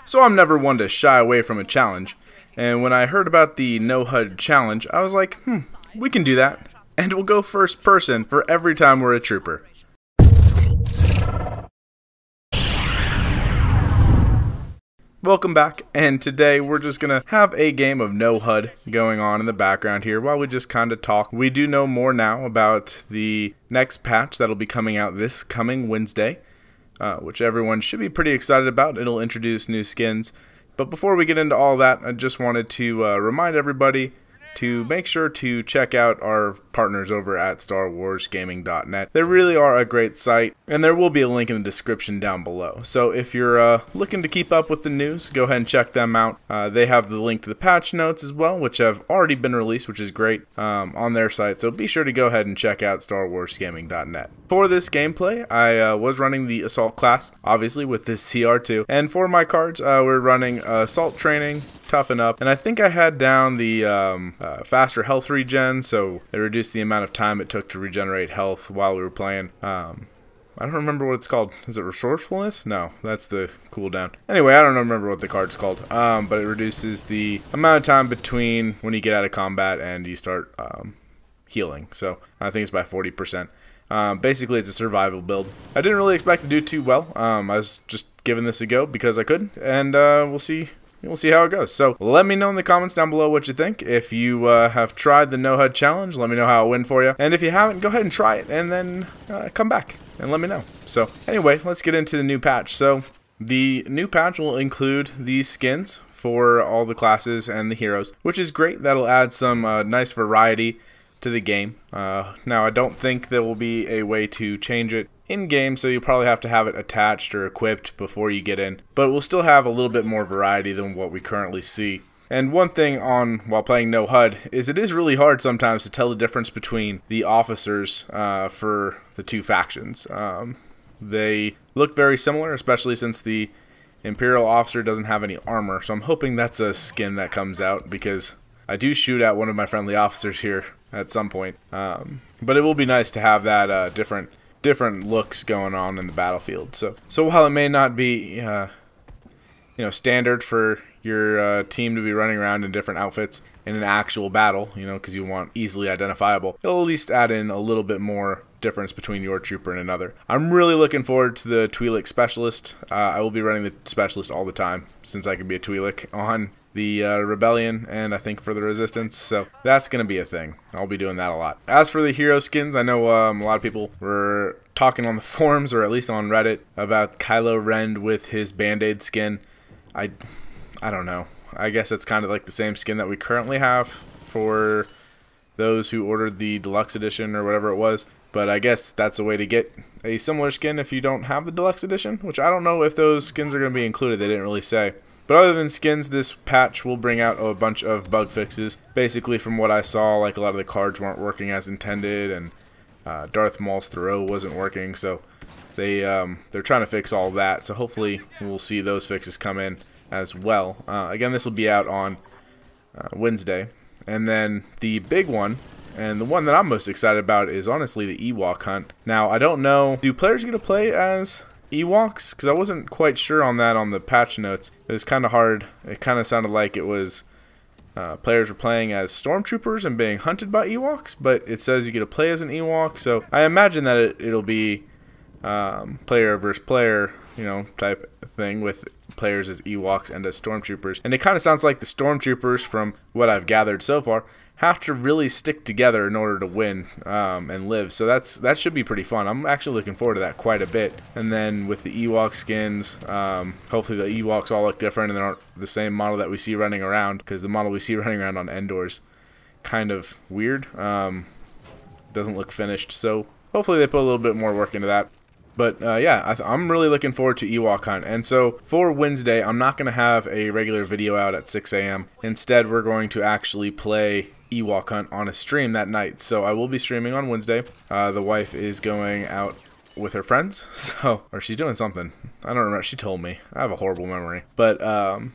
So I'm never one to shy away from a challenge, and when I heard about the No Hud challenge, I was like, we can do that, and we'll go first person for every time we're a trooper. Welcome back, and today we're just gonna have a game of No Hud going on in the background here while we just kind of talk. We do know more now about the next patch that'll be coming out this coming Wednesday, which everyone should be pretty excited about. It'll introduce new skins. But before we get into all that, I just wanted to remind everybody to make sure to check out our partners over at StarWarsGaming.net. They really are a great site, and there will be a link in the description down below. So if you're looking to keep up with the news, go ahead and check them out. They have the link to the patch notes as well, which have already been released, which is great, on their site. So be sure to go ahead and check out StarWarsGaming.net. For this gameplay, I was running the Assault class, obviously with this CR2, and for my cards, we're running Assault Training, Toughen Up, and I think I had down the faster health regen, so it reduced the amount of time it took to regenerate health while we were playing. I don't remember what it's called. Is it Resourcefulness? No, that's the cooldown. Anyway, I don't remember what the card's called, but it reduces the amount of time between when you get out of combat and you start healing, so I think it's by 40%. Basically, it's a survival build. I didn't really expect to do too well. I was just giving this a go because I could, and we'll see how it goes. So let me know in the comments down below what you think. If you have tried the No Hud challenge, let me know how it went for you. And if you haven't, go ahead and try it, and then come back and let me know. So anyway, let's get into the new patch. So the new patch will include these skins for all the classes and the heroes, which is great. That'll add some nice variety to the game. Now, I don't think there will be a way to change it in-game, so you'll probably have to have it attached or equipped before you get in, but we'll still have a little bit more variety than what we currently see. And one thing while playing No Hud is it is really hard sometimes to tell the difference between the officers for the two factions. They look very similar, especially since the Imperial officer doesn't have any armor, so I'm hoping that's a skin that comes out, because I do shoot at one of my friendly officers here at some point. But it will be nice to have that different looks going on in the battlefield. So while it may not be standard for your team to be running around in different outfits in an actual battle, because you want easily identifiable, it'll at least add in a little bit more difference between your trooper and another. I'm really looking forward to the Twi'lek Specialist. I will be running the Specialist all the time, since I can be a Twi'lek on the Rebellion, and I think for the Resistance, so that's going to be a thing. I'll be doing that a lot. As for the hero skins, I know a lot of people were talking on the forums, or at least on Reddit, about Kylo Ren with his Band-Aid skin. I don't know. I guess it's kind of like the same skin that we currently have for those who ordered the Deluxe Edition or whatever it was, but I guess that's a way to get a similar skin if you don't have the Deluxe Edition, which I don't know if those skins are going to be included. They didn't really say. But other than skins, this patch will bring out a bunch of bug fixes. Basically, from what I saw, like a lot of the cards weren't working as intended, and Darth Maul's throw wasn't working. So they're trying to fix all that. So hopefully we'll see those fixes come in as well. Again, this will be out on Wednesday. And then the big one, and the one that I'm most excited about, is honestly the Ewok hunt. Now, I don't know, do players get to play as Ewoks? Because I wasn't quite sure on that on the patch notes. It was kind of hard. It kind of sounded like it was players were playing as stormtroopers and being hunted by Ewoks, but it says you get to play as an Ewok, so I imagine that it'll be player versus player, type thing, with players as Ewoks and as stormtroopers. And it kind of sounds like the stormtroopers, from what I've gathered so far, have to really stick together in order to win and live. So that should be pretty fun. I'm actually looking forward to that quite a bit. And then with the Ewok skins, hopefully the Ewoks all look different and they aren't the same model that we see running around, because the model we see running around on Endor's kind of weird. Doesn't look finished. So hopefully they put a little bit more work into that. But yeah, I'm really looking forward to Ewok Hunt. And so for Wednesday, I'm not going to have a regular video out at 6 a.m. Instead, we're going to actually play Ewok Hunt on a stream that night. So I will be streaming on Wednesday. The wife is going out with her friends, or she's doing something. I don't remember. She told me. I have a horrible memory. But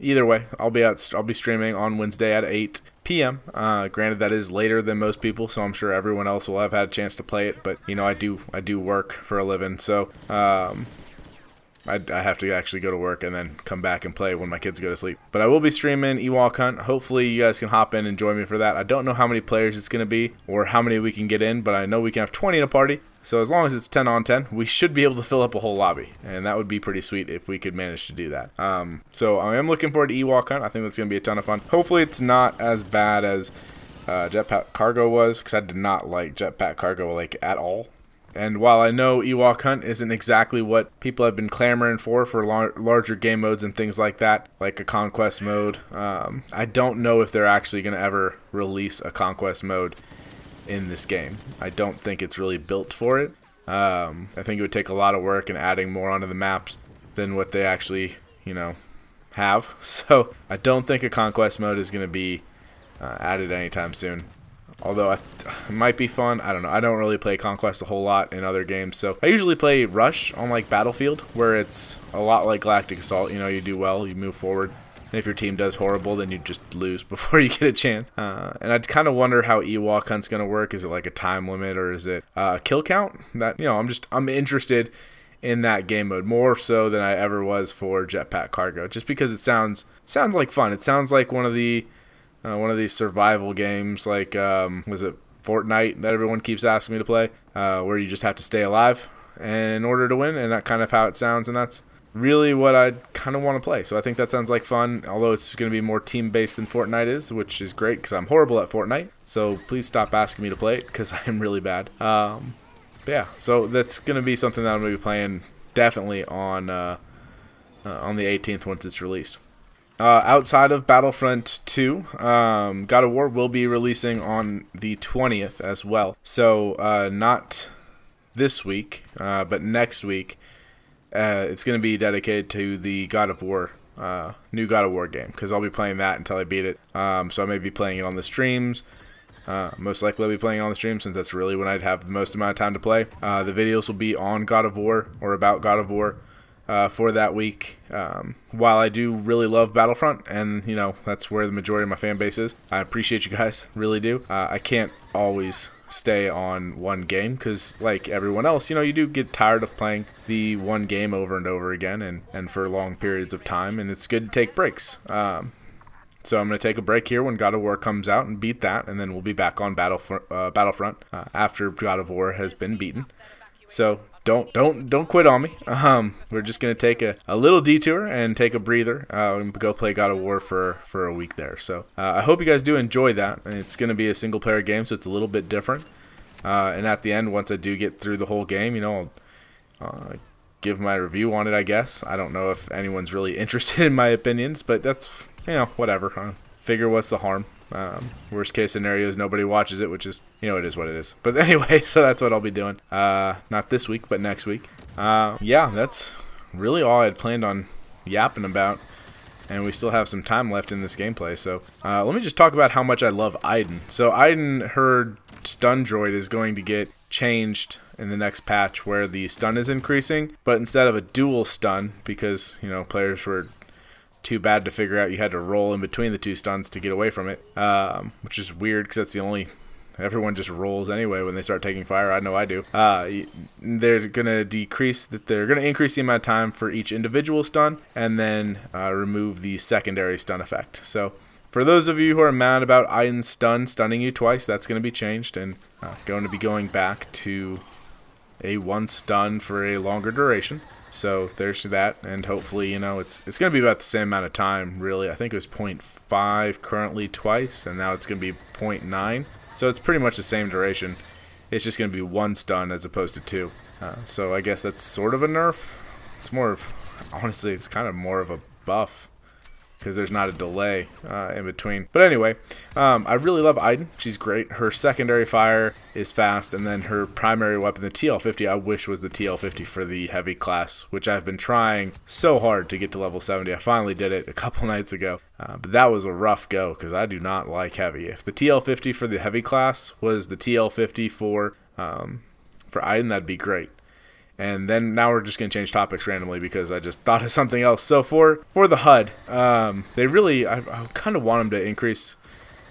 either way, I'll be streaming on Wednesday at 8 p.m. Granted, that is later than most people, so I'm sure everyone else will have had a chance to play it. But I do work for a living, so I have to actually go to work and then come back and play when my kids go to sleep. But I will be streaming Ewok Hunt. Hopefully you guys can hop in and join me for that. I don't know how many players it's going to be or how many we can get in, but I know we can have 20 in a party. So as long as it's 10 on 10, we should be able to fill up a whole lobby, and that would be pretty sweet if we could manage to do that. So I am looking forward to Ewok Hunt. I think that's going to be a ton of fun. Hopefully it's not as bad as Jetpack Cargo was, because I did not like Jetpack Cargo like at all. And while I know Ewok Hunt isn't exactly what people have been clamoring for larger game modes and things like that, like a conquest mode, I don't know if they're actually going to ever release a conquest mode in this game. I don't think it's really built for it. I think it would take a lot of work and adding more onto the maps than what they actually, have. So I don't think a conquest mode is going to be added anytime soon. Although it might be fun. I don't know. I don't really play Conquest a whole lot in other games. So I usually play Rush on like Battlefield, where it's a lot like Galactic Assault. You do well, you move forward. And if your team does horrible, then you just lose before you get a chance. And I'd kind of wonder how Ewok Hunt's going to work. Is it like a time limit, or is it a kill count? That I'm interested in that game mode more so than I ever was for Jetpack Cargo, just because it sounds like fun. It sounds like one of these survival games, like was it Fortnite that everyone keeps asking me to play, where you just have to stay alive in order to win, and that kind of how it sounds, and that's really what I kind of want to play. So I think that sounds like fun, although it's going to be more team-based than Fortnite is, which is great because I'm horrible at Fortnite. So please stop asking me to play it because I'm really bad. But yeah, so that's going to be something that I'm going to be playing definitely on the 18th once it's released. Outside of Battlefront 2, God of War will be releasing on the 20th as well. So not this week, but next week. It's going to be dedicated to the God of War, new God of War game, because I'll be playing that until I beat it. So I may be playing it on the streams. Most likely I'll be playing it on the stream, since that's really when I'd have the most amount of time to play. The videos will be on God of War, or about God of War, for that week. While I do really love Battlefront, and that's where the majority of my fan base is, I appreciate you guys, really do. I can't always stay on one game, because like everyone else, you do get tired of playing the one game over and over again, and for long periods of time, and it's good to take breaks. So I'm going to take a break here when God of War comes out and beat that, and then we'll be back on Battlefront after God of War has been beaten. So don't quit on me. We're just going to take a little detour and take a breather and go play God of War for a week there. So I hope you guys do enjoy that. And it's going to be a single player game, so it's a little bit different. And at the end, once I do get through the whole game, I'll give my review on it, I guess. I don't know if anyone's really interested in my opinions, but that's, whatever. Figure what's the harm. Worst case scenario is nobody watches it, which is, it is what it is. But anyway, so that's what I'll be doing. Not this week, but next week. Yeah, that's really all I had planned on yapping about. And we still have some time left in this gameplay. So let me just talk about how much I love Iden. So Iden, her stun droid is going to get changed in the next patch, where the stun is increasing, but instead of a dual stun, because, players were too bad to figure out, you had to roll in between the two stuns to get away from it, which is weird because that's the only, everyone just rolls anyway when they start taking fire. I know I do. They're gonna increase the amount of time for each individual stun, and then remove the secondary stun effect. So for those of you who are mad about Iden's stunning you twice, that's going to be changed, and going to be going back to a one stun for a longer duration. So there's that, and hopefully, it's going to be about the same amount of time, really. I think it was 0.5 currently twice, and now it's going to be 0.9. So it's pretty much the same duration. It's just going to be one stun as opposed to two. So I guess that's sort of a nerf. It's more of, honestly, it's kind of more of a buff, because there's not a delay in between. But anyway, I really love Iden. She's great. Her secondary fire is fast, and then her primary weapon, the TL50, I wish was the TL50 for the heavy class, which I've been trying so hard to get to level 70. I finally did it a couple nights ago, but that was a rough go, because I do not like heavy. If the TL50 for the heavy class was the TL50 for Iden, that'd be great. And then now we're just going to change topics randomly because I just thought of something else. So for the HUD, they really, I kind of want them to increase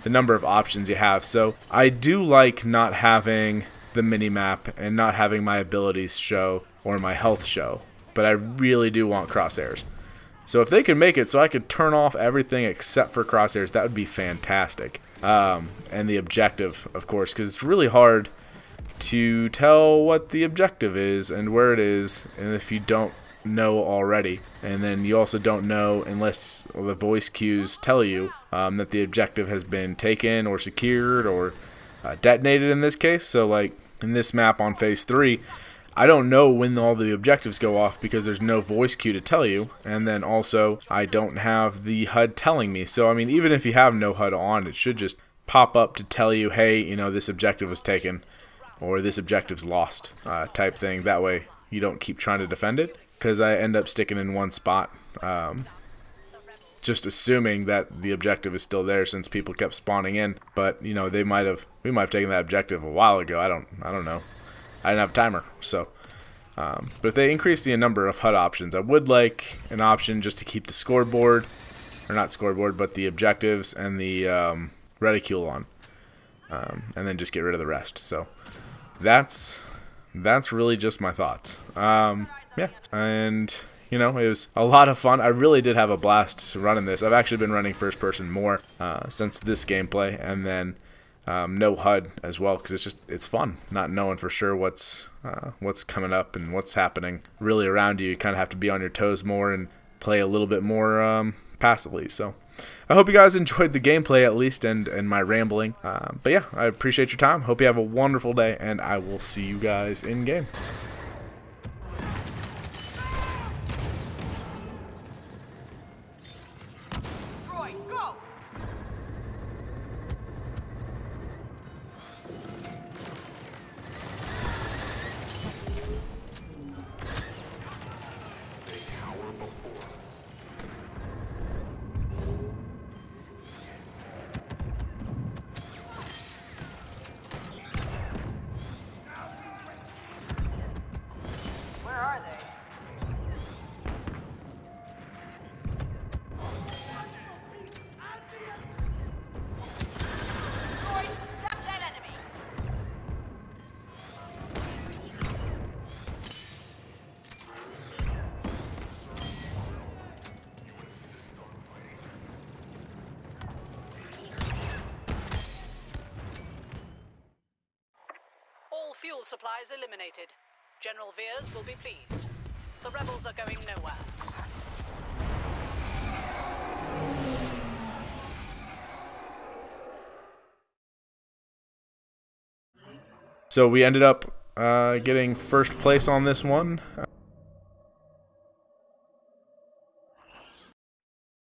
the number of options you have. So I do like not having the mini-map and not having my abilities show or my health show. but I really do want crosshairs. So if they could make it so I could turn off everything except for crosshairs, that would be fantastic. And the objective, of course, because it's really hard to tell what the objective is and where it is, and if you don't know already. And then you also don't know unless the voice cues tell you that the objective has been taken or secured or detonated in this case. So like in this map on phase 3, I don't know when all the objectives go off because there's no voice cue to tell you, and then also I don't have the HUD telling me. So I mean, even if you have no HUD on, it should just pop up to tell you, hey, you know, this objective was taken or this objective's lost, type thing. That way you don't keep trying to defend it, because I end up sticking in one spot, just assuming that the objective is still there since people kept spawning in. But you know, we might have taken that objective a while ago. I don't know. I didn't have a timer. So but if they increase the number of HUD options, I would like an option just to keep the scoreboard, or not scoreboard, but the objectives and the reticule on, and then just get rid of the rest. So that's really just my thoughts. Yeah, and you know, it was a lot of fun. I really did have a blast running this. I've actually been running first person more since this gameplay, and then no HUD as well, because it's fun not knowing for sure what's coming up and what's happening really around you. You kind of have to be on your toes more and play a little bit more passively. So I hope you guys enjoyed the gameplay at least, and my rambling. But yeah, I appreciate your time. Hope you have a wonderful day, and I will see you guys in game. Fuel supplies eliminated. General Veers will be pleased. The rebels are going nowhere. So we ended up getting first place on this one.